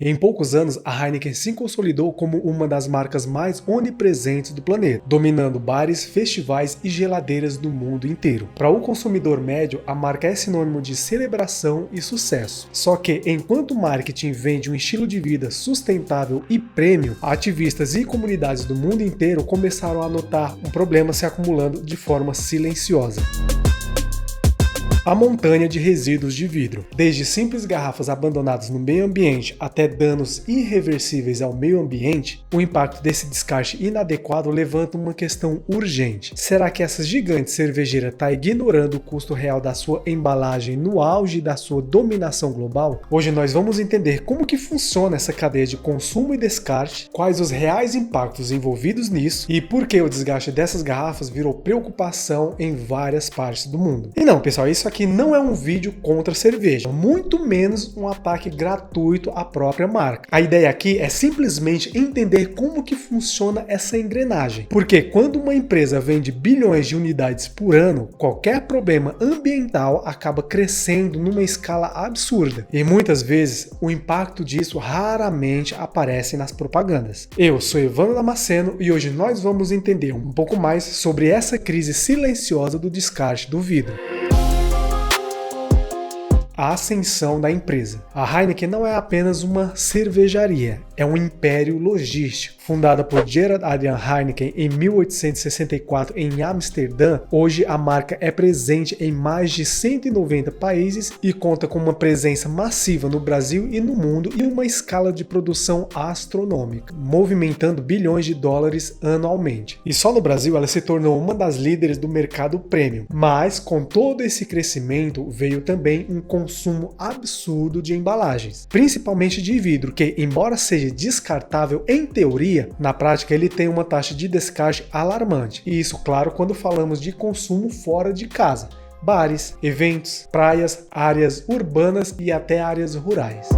Em poucos anos, a Heineken se consolidou como uma das marcas mais onipresentes do planeta, dominando bares, festivais e geladeiras do mundo inteiro. Para o consumidor médio, a marca é sinônimo de celebração e sucesso. Só que, enquanto o marketing vende um estilo de vida sustentável e premium, ativistas e comunidades do mundo inteiro começaram a notar um problema se acumulando de forma silenciosa. A montanha de resíduos de vidro. Desde simples garrafas abandonadas no meio ambiente até danos irreversíveis ao meio ambiente, o impacto desse descarte inadequado levanta uma questão urgente. Será que essa gigante cervejeira está ignorando o custo real da sua embalagem no auge da sua dominação global? Hoje nós vamos entender como que funciona essa cadeia de consumo e descarte, quais os reais impactos envolvidos nisso e por que o desgaste dessas garrafas virou preocupação em várias partes do mundo. E não, pessoal, isso aqui não é um vídeo contra a cerveja, muito menos um ataque gratuito à própria marca. A ideia aqui é simplesmente entender como que funciona essa engrenagem, porque quando uma empresa vende bilhões de unidades por ano, qualquer problema ambiental acaba crescendo numa escala absurda, e muitas vezes o impacto disso raramente aparece nas propagandas. Eu sou Evandro Damasceno e hoje nós vamos entender um pouco mais sobre essa crise silenciosa do descarte do vidro. A ascensão da empresa. A Heineken não é apenas uma cervejaria, é um império logístico. Fundada por Gerard Adrian Heineken em 1864 em Amsterdã, hoje a marca é presente em mais de 190 países e conta com uma presença massiva no Brasil e no mundo e uma escala de produção astronômica, movimentando bilhões de dólares anualmente. E só no Brasil ela se tornou uma das líderes do mercado premium. Mas com todo esse crescimento veio também um consumo absurdo de embalagens, principalmente de vidro, que, embora seja descartável em teoria, na prática ele tem uma taxa de descarte alarmante. E isso, claro, quando falamos de consumo fora de casa, bares, eventos, praias, áreas urbanas e até áreas rurais.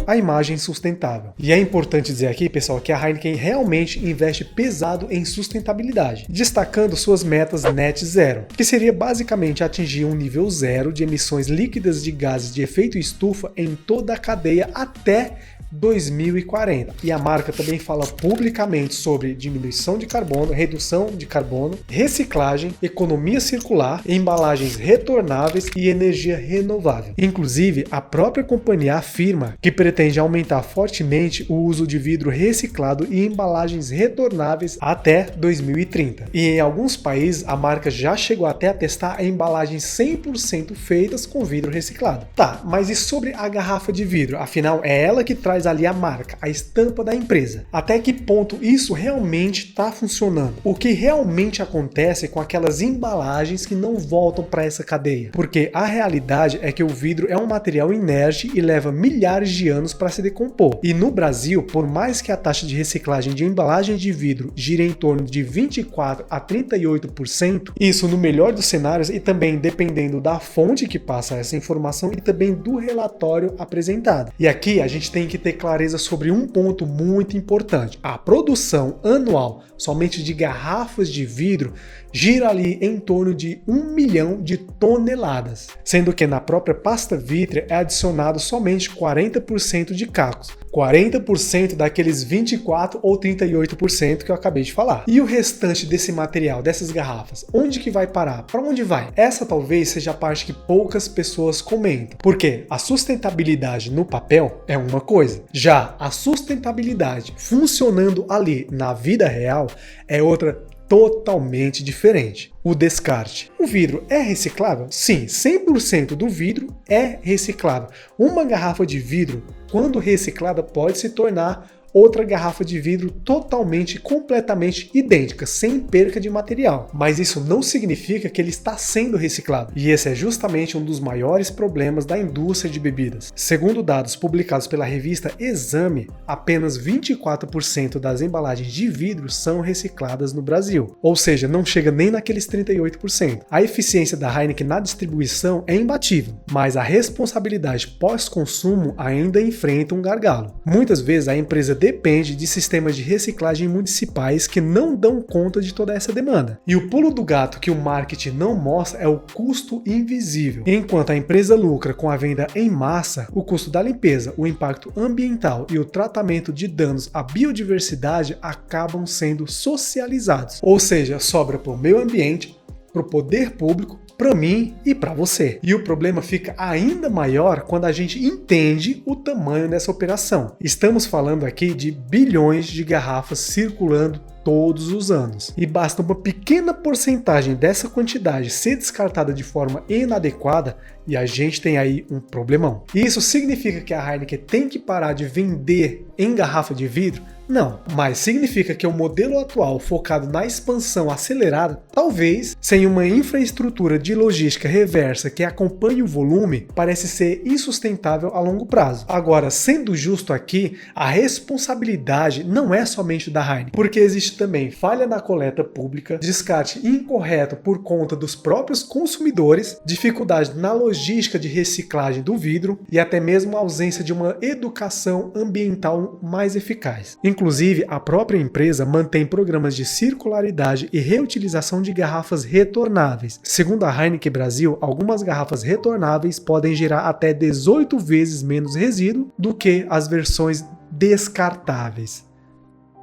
A imagem sustentável. E é importante dizer aqui, pessoal, que a Heineken realmente investe pesado em sustentabilidade, destacando suas metas net zero, que seria basicamente atingir um nível zero de emissões líquidas de gases de efeito estufa em toda a cadeia até 2040. E a marca também fala publicamente sobre diminuição de carbono, redução de carbono, reciclagem, economia circular, embalagens retornáveis e energia renovável. Inclusive, a própria companhia afirma que pretende aumentar fortemente o uso de vidro reciclado e embalagens retornáveis até 2030. E em alguns países, a marca já chegou até a testar embalagens 100% feitas com vidro reciclado. Tá, mas e sobre a garrafa de vidro? Afinal, é ela que traz ali a marca, a estampa da empresa. Até que ponto isso realmente está funcionando? O que realmente acontece com aquelas embalagens que não voltam para essa cadeia? Porque a realidade é que o vidro é um material inerte e leva milhares de anos para se decompor. E no Brasil, por mais que a taxa de reciclagem de embalagem de vidro gire em torno de 24 a 38%, isso no melhor dos cenários e também dependendo da fonte que passa essa informação e também do relatório apresentado. E aqui a gente tem que ter clareza sobre um ponto muito importante. A produção anual somente de garrafas de vidro gira ali em torno de 1 milhão de toneladas, sendo que na própria pasta vítrea é adicionado somente 40% de cacos, 40% daqueles 24 ou 38% que eu acabei de falar. E o restante desse material, dessas garrafas, onde que vai parar? Para onde vai? Essa talvez seja a parte que poucas pessoas comentam, porque a sustentabilidade no papel é uma coisa, já a sustentabilidade funcionando ali na vida real é outra totalmente diferente. O descarte. O vidro é reciclável? Sim, 100% do vidro é reciclável. Uma garrafa de vidro, quando reciclada, pode se tornar outra garrafa de vidro totalmente, completamente idêntica, sem perca de material. Mas isso não significa que ele está sendo reciclado. E esse é justamente um dos maiores problemas da indústria de bebidas. Segundo dados publicados pela revista Exame, apenas 24% das embalagens de vidro são recicladas no Brasil. Ou seja, não chega nem naqueles 38%. A eficiência da Heineken na distribuição é imbatível, mas a responsabilidade pós-consumo ainda enfrenta um gargalo. Muitas vezes a empresa depende de sistemas de reciclagem municipais que não dão conta de toda essa demanda. E o pulo do gato que o marketing não mostra é o custo invisível. Enquanto a empresa lucra com a venda em massa, o custo da limpeza, o impacto ambiental e o tratamento de danos à biodiversidade acabam sendo socializados. Ou seja, sobra para o meio ambiente, para o poder público, para mim e para você. E o problema fica ainda maior quando a gente entende o tamanho dessa operação. Estamos falando aqui de bilhões de garrafas circulando todos os anos. E basta uma pequena porcentagem dessa quantidade ser descartada de forma inadequada e a gente tem aí um problemão. Isso significa que a Heineken tem que parar de vender em garrafa de vidro? Não, mas significa que o modelo atual focado na expansão acelerada, talvez sem uma infraestrutura de logística reversa que acompanhe o volume, parece ser insustentável a longo prazo. Agora, sendo justo aqui, a responsabilidade não é somente da Heineken, porque existe também falha na coleta pública, descarte incorreto por conta dos próprios consumidores, dificuldade na logística de reciclagem do vidro e até mesmo a ausência de uma educação ambiental mais eficaz. Inclusive, a própria empresa mantém programas de circularidade e reutilização de garrafas retornáveis. Segundo a Heineken Brasil, algumas garrafas retornáveis podem gerar até 18 vezes menos resíduo do que as versões descartáveis.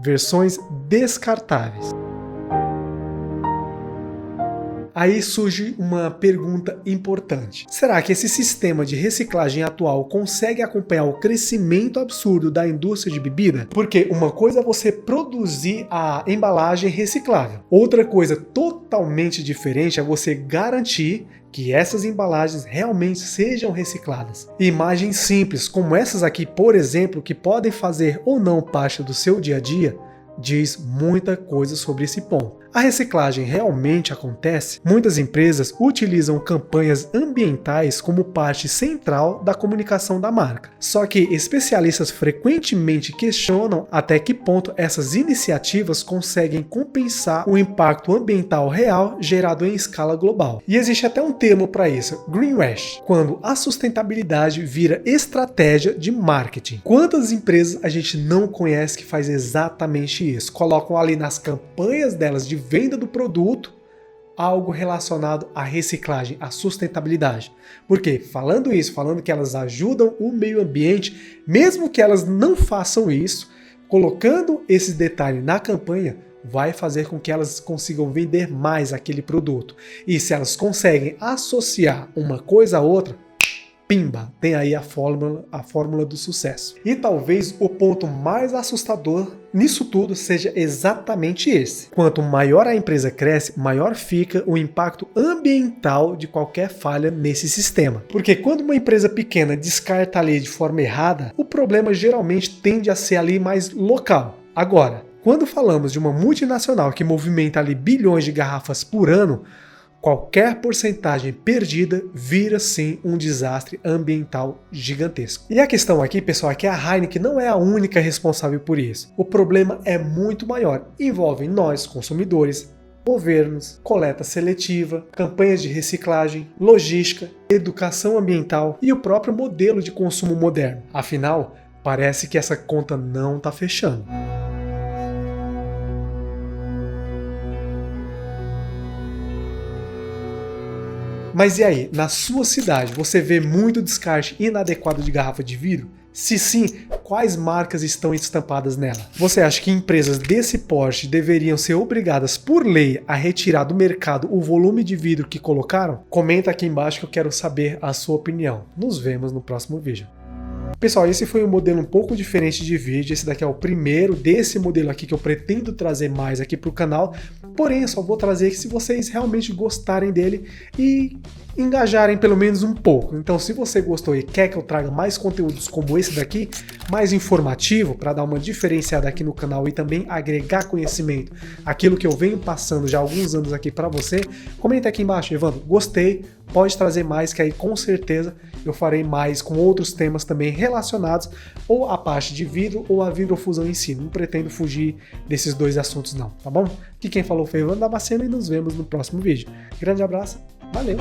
Versões descartáveis. Aí surge uma pergunta importante. Será que esse sistema de reciclagem atual consegue acompanhar o crescimento absurdo da indústria de bebida? Porque uma coisa é você produzir a embalagem reciclável. Outra coisa totalmente diferente é você garantir que essas embalagens realmente sejam recicladas. Imagens simples como essas aqui, por exemplo, que podem fazer ou não parte do seu dia a dia, diz muita coisa sobre esse ponto. A reciclagem realmente acontece? Muitas empresas utilizam campanhas ambientais como parte central da comunicação da marca. Só que especialistas frequentemente questionam até que ponto essas iniciativas conseguem compensar o impacto ambiental real gerado em escala global. E existe até um termo para isso, greenwash, quando a sustentabilidade vira estratégia de marketing. Quantas empresas a gente não conhece que faz exatamente isso? Colocam ali nas campanhas delas de venda do produto algo relacionado à reciclagem, à sustentabilidade. Porque falando que elas ajudam o meio ambiente, mesmo que elas não façam isso, colocando esse detalhe na campanha, vai fazer com que elas consigam vender mais aquele produto. E se elas conseguem associar uma coisa a outra, pimba, tem aí a fórmula do sucesso. E talvez o ponto mais assustador nisso tudo seja exatamente esse. Quanto maior a empresa cresce, maior fica o impacto ambiental de qualquer falha nesse sistema. Porque quando uma empresa pequena descarta ali de forma errada, o problema geralmente tende a ser ali mais local. Agora, quando falamos de uma multinacional que movimenta ali bilhões de garrafas por ano, qualquer porcentagem perdida vira sim um desastre ambiental gigantesco. E a questão aqui, pessoal, é que a Heineken não é a única responsável por isso. O problema é muito maior. Envolve nós, consumidores, governos, coleta seletiva, campanhas de reciclagem, logística, educação ambiental e o próprio modelo de consumo moderno. Afinal, parece que essa conta não está fechando. Mas e aí, na sua cidade, você vê muito descarte inadequado de garrafa de vidro? Se sim, quais marcas estão estampadas nela? Você acha que empresas desse porte deveriam ser obrigadas por lei a retirar do mercado o volume de vidro que colocaram? Comenta aqui embaixo que eu quero saber a sua opinião. Nos vemos no próximo vídeo. Pessoal, esse foi um modelo um pouco diferente de vídeo, esse daqui é o primeiro desse modelo aqui que eu pretendo trazer mais aqui para o canal, porém eu só vou trazer se vocês realmente gostarem dele e engajarem pelo menos um pouco. Então se você gostou e quer que eu traga mais conteúdos como esse daqui, mais informativo, para dar uma diferenciada aqui no canal e também agregar conhecimento, aquilo que eu venho passando já há alguns anos aqui para você, comenta aqui embaixo, Evandro, gostei, pode trazer mais, que aí com certeza eu farei mais com outros temas também relacionados ou à parte de vidro ou à vidrofusão em si. Não pretendo fugir desses dois assuntos não, tá bom? Aqui quem falou foi Evandro Damasceno e nos vemos no próximo vídeo. Grande abraço, valeu!